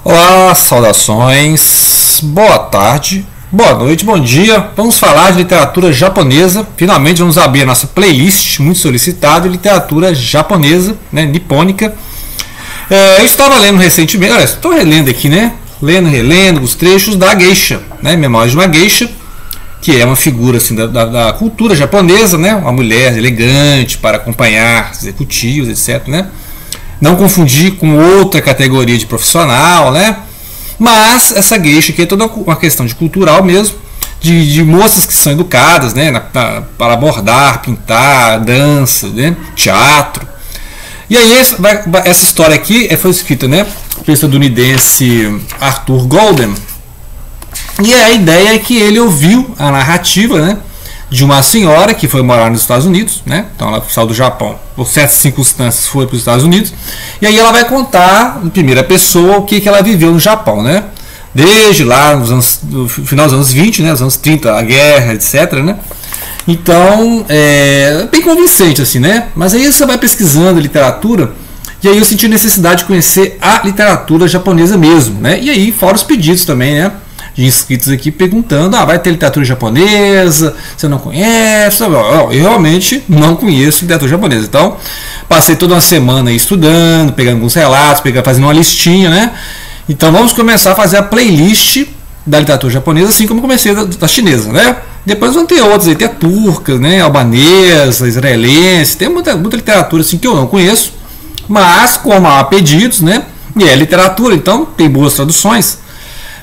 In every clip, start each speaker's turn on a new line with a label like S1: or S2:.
S1: Olá, saudações, boa tarde, boa noite, bom dia. Vamos falar de literatura japonesa. Finalmente vamos abrir a nossa playlist, muito solicitada, de literatura japonesa, né, nipônica. Eu estava lendo recentemente, olha, estou relendo aqui, né? Relendo os trechos da Geisha, né? Memórias de uma Geisha, que é uma figura assim, da cultura japonesa, né? Uma mulher elegante para acompanhar executivos, etc, né? Não confundir com outra categoria de profissional, né? Mas essa geisha aqui é toda uma questão de cultural mesmo, de moças que são educadas, né? Para bordar, pintar, dança, né? Teatro. E aí essa história aqui foi escrita, né, pelo estadunidense Arthur Golden. E a ideia é que ele ouviu a narrativa, né, de uma senhora que foi morar nos Estados Unidos, né? Então ela saiu do Japão, por certas circunstâncias foi para os Estados Unidos, e aí ela vai contar em primeira pessoa o que ela viveu no Japão, né? Desde lá no final dos anos 20, né, os anos 30, a guerra, etc, né? Então, é bem convincente assim, né? Mas aí você vai pesquisando literatura, e aí eu senti necessidade de conhecer a literatura japonesa mesmo, né? E aí fora os pedidos também, né, de inscritos aqui perguntando: vai ter literatura japonesa? Você não conhece? Eu realmente não conheço literatura japonesa. Então, passei toda uma semana aí estudando, pegando alguns relatos, fazendo uma listinha, né? Então, vamos começar a fazer a playlist da literatura japonesa, assim como comecei da chinesa, né? Depois vão ter outras aí, tem a turca, né? Albanesa, israelense, tem muita literatura assim que eu não conheço, mas como há pedidos, né? E é literatura, então tem boas traduções.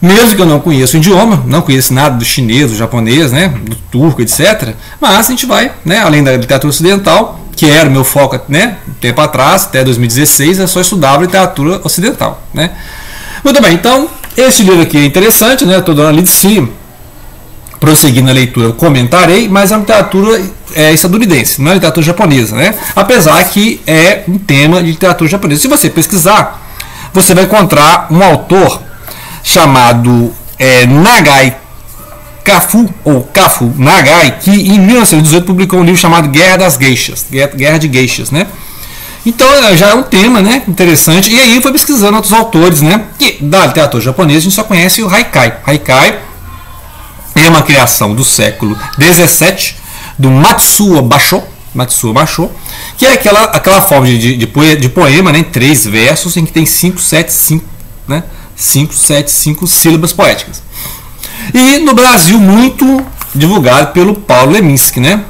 S1: Mesmo que eu não conheça o idioma, não conheço nada do chinês, do japonês, né, do turco, etc. Mas a gente vai, né, além da literatura ocidental, que era o meu foco, né, tempo atrás, até 2016, é só estudar a literatura ocidental, né. Muito bem, então, esse livro aqui é interessante, né, estou dando ali de cima, prosseguindo a leitura, eu comentarei, mas é uma literatura estadunidense, não é literatura japonesa, né, apesar que é um tema de literatura japonesa. Se você pesquisar, você vai encontrar um autor chamado Nagai Kafu, ou Kafu Nagai, que em 1918 publicou um livro chamado Guerra das Geishas, Guerra de Geishas, né? Então já é um tema, né, interessante. E aí foi pesquisando outros autores, né? E da literatura japonesa a gente só conhece o Haikai. Haikai é uma criação do século 17 do Matsuo Basho, que é aquela forma de poema, né, em 3 versos, em que tem 5, 7, 5, né? 5 sílabas poéticas. E no Brasil muito divulgado pelo Paulo Leminski, né?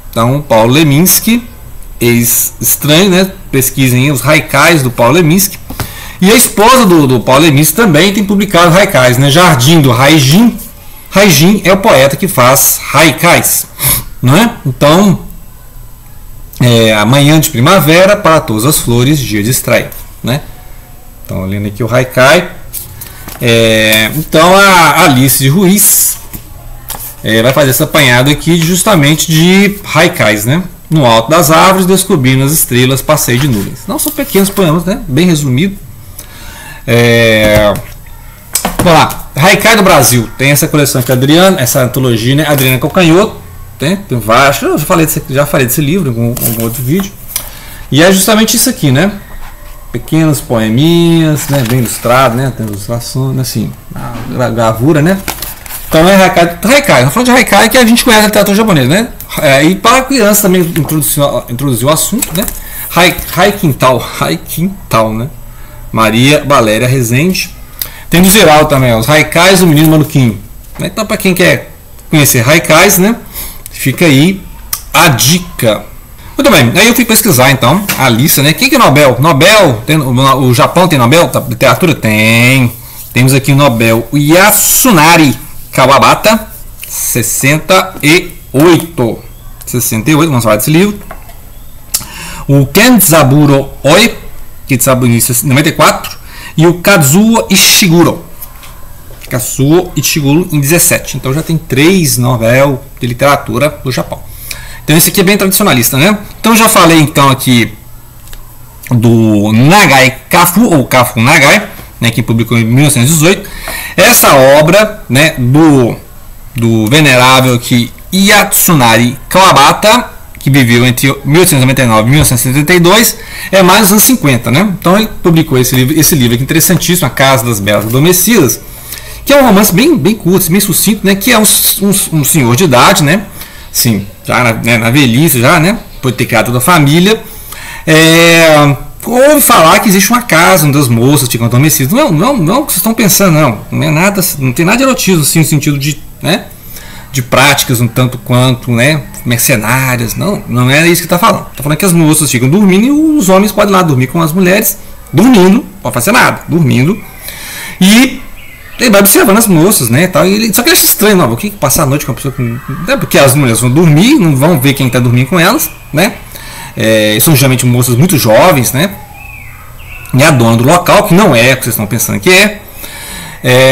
S1: Então, Paulo Leminski, ex-estranho, né? Pesquisem os haikais do Paulo Leminski. E a esposa do Paulo Leminski também tem publicado haikais, né? Jardim do Haijin. Haijin é o poeta que faz haikais, não é? Então, amanhã de primavera, para todas as flores, dia de estreia, né? Então, lendo aqui o Haikai. Então, a Alice de Ruiz vai fazer essa apanhada aqui justamente de Haikais, né? No alto das árvores, descobrindo as estrelas, passeio de nuvens. Não são pequenos poemas, né? Bem resumido. Vamos lá. Haikai do Brasil. Tem essa coleção aqui, Adriana, essa antologia, né? Adriana Calcanhoto. Tem vários. Eu já falei desse livro em algum outro vídeo. E é justamente isso aqui, né? Pequenos poeminhas, né, bem ilustrado, né, tem ilustrações, assim, a gravura, né. Então é Haikai. Estou falando de Haikai que a gente conhece a literatura japonesa, né. E para a criança também introduziu o assunto, né. Haikintal, né. Maria Valéria Rezende. Tem no geral também os Haikais do Menino Maluquinho. Então, para quem quer conhecer Haikais, né, fica aí a dica. Muito bem, aí eu fui pesquisar então a lista, né? Quem que é Nobel? Nobel, o Japão tem Nobel? A literatura tem. Temos aqui o Nobel Yasunari Kawabata, 68, vamos falar desse livro. O Kenzaburo Oi, que em 94, e o Kazuo Ishiguro em 17. Então já tem 3 Nobel de literatura do Japão. Então esse aqui é bem tradicionalista, né? Então já falei então aqui do Nagai Kafu, ou Kafu Nagai, né, que publicou em 1918. Essa obra, né, do venerável aqui Yasunari Kawabata, que viveu entre 1899 e 1972, é mais dos anos 50, né? Então ele publicou esse livro aqui interessantíssimo, A Casa das Belas Adormecidas, que é um romance bem curto, bem sucinto, né? Que é um senhor de idade, né? Sim, já na velhice, já, né? Pode ter criado toda a família. Ouve falar que existe uma casa onde as moças ficam adormecidas. Não é o que vocês estão pensando, não é nada, não tem nada de erotismo assim, no sentido de, né, de práticas um tanto quanto, né, mercenárias. Não é isso que está falando. Está falando que as moças ficam dormindo e os homens podem ir lá dormir com as mulheres, dormindo, não pode fazer nada, dormindo, e ele vai observando as moças, né, tal, só que ele acha estranho, não, o que passar a noite com uma pessoa porque as mulheres vão dormir, não vão ver quem está dormindo com elas, né? São geralmente moças muito jovens, né? E a dona do local, que não é o que vocês estão pensando que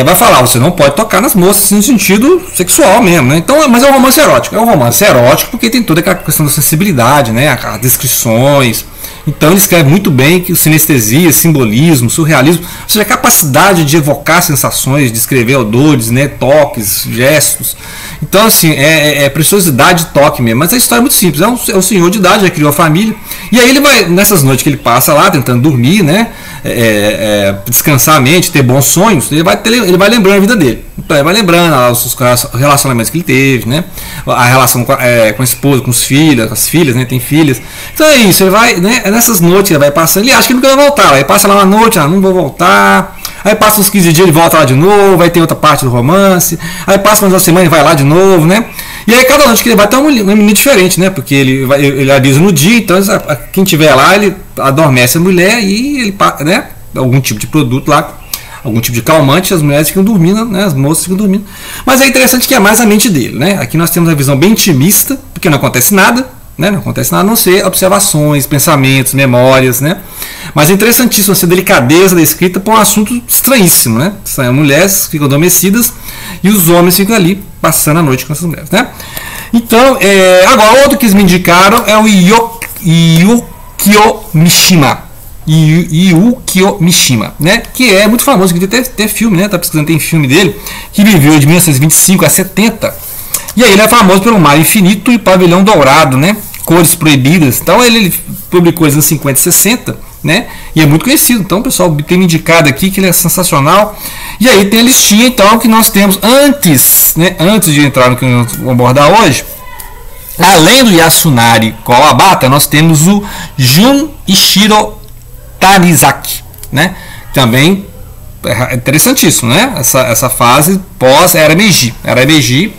S1: vai falar, você não pode tocar nas moças no sentido sexual mesmo, né? Então, mas é um romance erótico. É um romance erótico porque tem toda aquela questão da sensibilidade, né? As descrições. Então ele escreve muito bem que o sinestesia, simbolismo, surrealismo, ou seja, a capacidade de evocar sensações, de escrever odores, né, toques, gestos. Então, assim, é preciosidade de toque mesmo. Mas a história é muito simples. É um senhor de idade, já criou a família. E aí ele vai, nessas noites que ele passa lá, tentando dormir, né, descansar a mente, ter bons sonhos, ele vai lembrando a vida dele. Então ele vai lembrando os relacionamentos que ele teve, né, a relação com a esposa, com os filhos, com as filhas, né, tem filhas. Então é isso, ele vai, né, nessas noites ele vai passando, ele acha que nunca vai voltar. Aí passa lá uma noite, não vou voltar. Aí passa uns 15 dias, ele volta lá de novo, vai ter outra parte do romance. Aí passa mais uma semana e vai lá de novo, né? E aí cada noite que ele vai ter uma menina diferente, né? Porque ele avisa no dia, então quem tiver lá, ele adormece a mulher e ele, né? Algum tipo de produto lá, algum tipo de calmante, as mulheres ficam dormindo, né? As moças ficam dormindo. Mas é interessante que é mais a mente dele, né? Aqui nós temos uma visão bem intimista, porque não acontece nada, né? Não acontece nada a não ser observações, pensamentos, memórias, né? Mas é interessantíssimo essa delicadeza da escrita para um assunto estranhíssimo, né? As mulheres ficam adormecidas e os homens ficam ali passando a noite com essas mulheres, né? Então, agora outro que eles me indicaram é o Yukio Mishima. Yukio Mishima, né? Que é muito famoso, que tem filme, né? Tá pesquisando, tem filme dele, que viveu de 1925 a 70. E aí ele é famoso pelo Mar Infinito e Pavilhão Dourado, né? Cores Proibidas. Então ele publicou nos 50 e 60, né? E é muito conhecido. Então o pessoal tem me indicado aqui que ele é sensacional. E aí tem a listinha então que nós temos antes, né? Antes de entrar no que nós vamos abordar hoje. Além do Yasunari Kawabata, nós temos o Junichiro Tanizaki, né? Também é interessantíssimo, né? Essa fase pós-Era Meiji. Era Meiji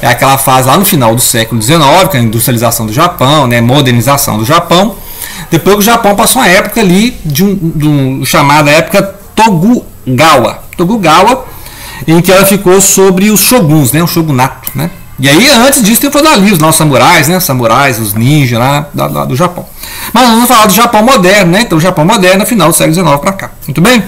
S1: é aquela fase lá no final do século XIX, que é a industrialização do Japão, né, modernização do Japão. Depois o Japão passou uma época ali, chamada época Tokugawa, em que ela ficou sobre os shoguns, né, o shogunato. Né? E aí antes disso tem o feudalismo, os samurais, né, os ninjas lá do Japão. Mas nós vamos falar do Japão moderno, né? Então o Japão moderno no final do século XIX para cá. Muito bem?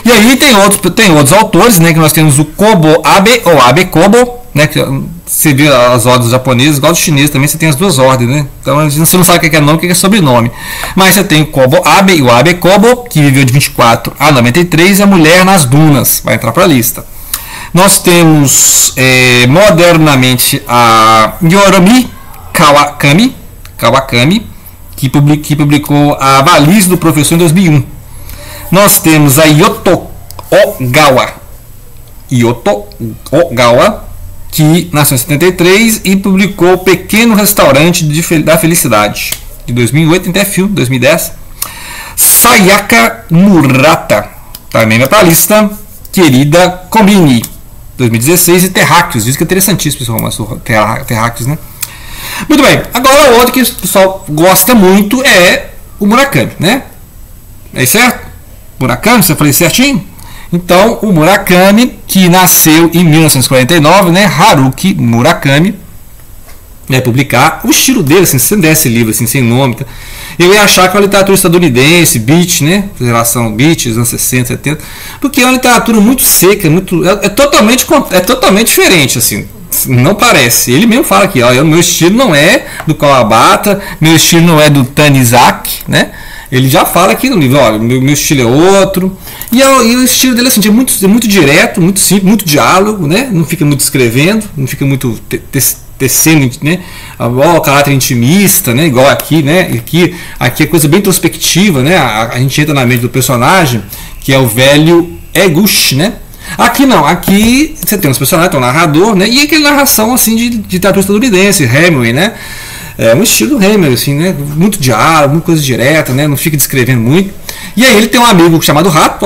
S1: E aí tem outros autores, né, que nós temos o Kobo Abe, ou Abe Kobo, né, que você vê as ordens japonesas, igual dos chineses também, você tem as duas ordens, né? Então você não sabe o que é nome, o que é sobrenome. Mas você tem o Kobo Abe e o Abe Kobo, que viveu de 24 a 93, e a Mulher nas Dunas, vai entrar para a lista. Nós temos modernamente a Yoromi Kawakami, que publicou a Valise do Professor em 2001. Nós temos a Yoto Ogawa, que nasceu em 73 e publicou o Pequeno Restaurante da Felicidade, de 2008, tem até filme, 2010. Sayaka Murata, também vai para a lista. Querida Kombini, 2016. E Terráqueos, diz que é interessantíssimo esse romance, Terráqueos, né? Muito bem, agora outro que o pessoal gosta muito é o Murakami, né? É certo? Murakami, você falei certinho? Então, o Murakami, que nasceu em 1949, né? Haruki Murakami, vai publicar o estilo dele, assim, se você desse livro assim, sem nome, tá? Eu ia achar que é uma literatura estadunidense, beat, né? Relação beat, dos anos 60, 70, porque é uma literatura muito seca, é totalmente diferente, assim. Não parece. Ele mesmo fala aqui, ó, meu estilo não é do Kawabata, meu estilo não é do Tanizaki, né? Ele já fala aqui no livro, olha, meu estilo é outro. E o estilo dele assim, é muito direto, muito simples, muito diálogo, né? Não fica muito escrevendo, não fica muito tecendo, né, o caráter intimista, né, igual aqui, né, aqui é coisa bem introspectiva, né, a gente entra na mente do personagem, que é o velho Egush, né. Aqui não, aqui você tem uns personagens, tem um narrador, né, e aquela narração assim de literatura estadunidense, Hemingway, né, é um estilo Hemingway, assim, né, muito diálogo, muita coisa direta, né, não fica descrevendo muito. E aí ele tem um amigo chamado Rato,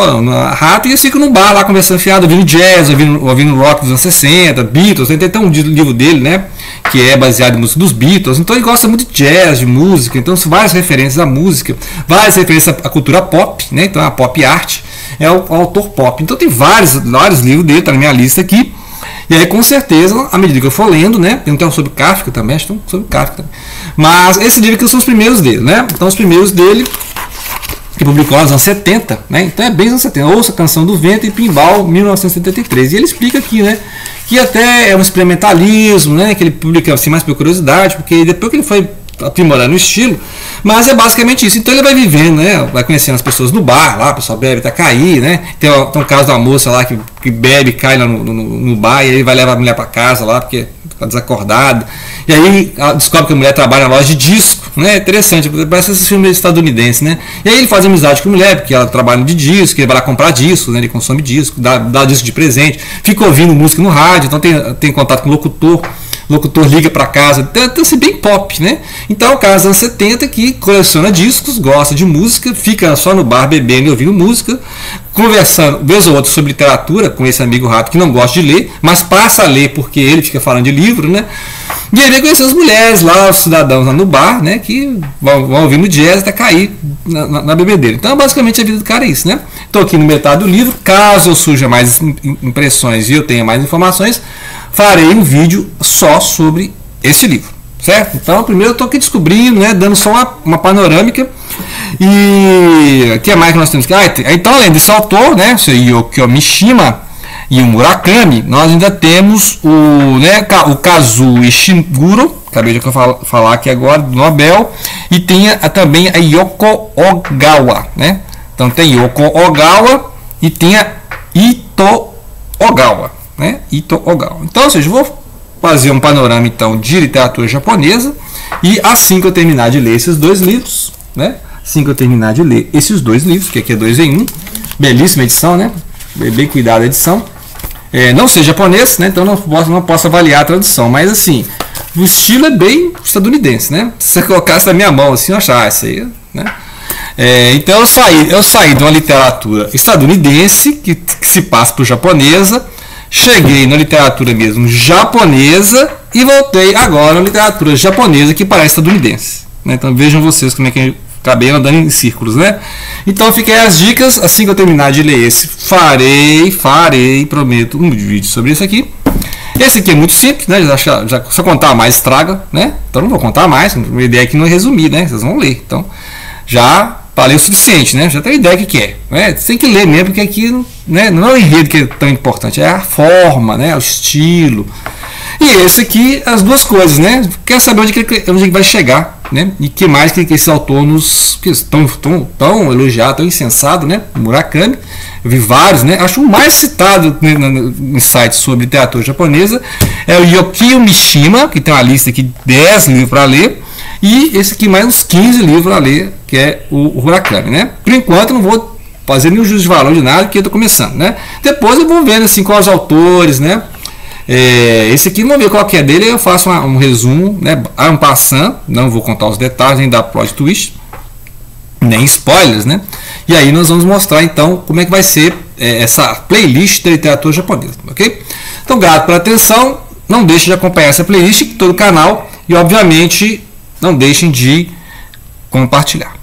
S1: e eles ficam num bar lá conversando fiado, ouvindo jazz, ouvindo rock dos anos 60, Beatles, tem até um livro dele, né, que é baseado em música dos Beatles, então ele gosta muito de jazz, de música, então são várias referências à música, várias referências à cultura pop, né, então a pop art é o autor pop, então tem vários livros dele, tá na minha lista aqui. E aí, com certeza, à medida que eu for lendo, né, tem um tema sobre Kafka também, acho que tem um sobre Kafka também. Mas esse livro aqui são os primeiros dele, né? Então, os primeiros dele, que publicou nos anos 70, né? Então é bem nos anos 70. Ouça Canção do Vento e Pinball, 1973. E ele explica aqui, né, que até é um experimentalismo, né, que ele publica assim mais por curiosidade, porque depois que ele foi aprimorando o estilo, mas é basicamente isso. Então ele vai vivendo, né, vai conhecendo as pessoas no bar, lá, o pessoal bebe até cair, né, tem um caso da moça lá que bebe, cai lá no bar, e aí vai levar a mulher para casa lá, porque está desacordada, e aí descobre que a mulher trabalha na loja de disco, né, interessante, parece esses filmes estadunidenses, né, e aí ele faz amizade com a mulher, porque ela trabalha de disco, ele vai lá comprar disco, né, ele consome disco, dá disco de presente, fica ouvindo música no rádio, então tem contato com o locutor liga para casa, então assim, bem pop, né? Então o cara dos anos 70 que coleciona discos, gosta de música, fica só no bar bebendo e ouvindo música, conversando vez ou outra sobre literatura com esse amigo Rato que não gosta de ler, mas passa a ler porque ele fica falando de livro, né? E aí vem conhecer as mulheres lá, os cidadãos lá no bar, né? Que vão ouvindo jazz até cair na bebedeira. Então basicamente a vida do cara é isso, né? Estou aqui no metade do livro, caso eu surja mais impressões e eu tenha mais informações, farei um vídeo só sobre esse livro, certo? Então, primeiro eu estou aqui descobrindo, né, dando só uma panorâmica. E o que mais que nós temos? Então, além desse autor, né, o Yukio Mishima e o Murakami, nós ainda temos o Kazuo Ishiguro, acabei de falar aqui agora, do Nobel, e tem também a Yoko Ogawa, né? Então tem Yoko Ogawa e tem a Ito Ogawa, né? Ito Ogawa. Então, ou seja, eu vou fazer um panorama então de literatura japonesa, e assim que eu terminar de ler esses dois livros, né? Assim que eu terminar de ler esses dois livros, que aqui é 2 em 1, belíssima edição, né? Bem cuidada a edição. Não sei japonês, né? Então não posso avaliar a tradução, mas assim, o estilo é bem estadunidense, né? Se você colocasse na minha mão assim, eu achava isso aí, né? Então eu saí de uma literatura estadunidense que se passa por japonesa, cheguei na literatura mesmo japonesa e voltei agora na literatura japonesa que parece estadunidense, né? Então vejam vocês como é que eu acabei andando em círculos, né? Então fiquem as dicas, assim que eu terminar de ler esse, farei, prometo, um vídeo sobre isso aqui. Esse aqui é muito simples, né? Já se eu contar mais estraga, né? Então não vou contar mais, a ideia aqui não é resumir, né? Vocês vão ler, então já falei o suficiente, né? Já tem ideia do que é, né? Você tem que ler mesmo, porque aqui, né, não é o enredo que é tão importante, é a forma, né? O estilo. E esse aqui, as duas coisas, né? Quer saber onde ele vai chegar, né? E que mais que esse autor tão elogiado, tão incensado, né? Murakami. Eu vi vários, né? Acho o mais citado em sites sobre literatura japonesa é o Yukio Mishima, que tem uma lista aqui de 10 livros para ler. E esse aqui mais uns 15 livros a ler, que é o Murakami, né? Por enquanto não vou fazer nenhum juízo de valor de nada, porque eu estou começando, né? Depois eu vou vendo assim quais autores, né? Esse aqui, vamos ver qual que é dele, eu faço um resumo, né? En passant, não vou contar os detalhes, nem dar plot twist, nem spoilers, né? E aí nós vamos mostrar então como é que vai ser essa playlist da literatura japonesa, ok? Então, grato pela atenção, não deixe de acompanhar essa playlist, todo o canal, e obviamente não deixem de compartilhar.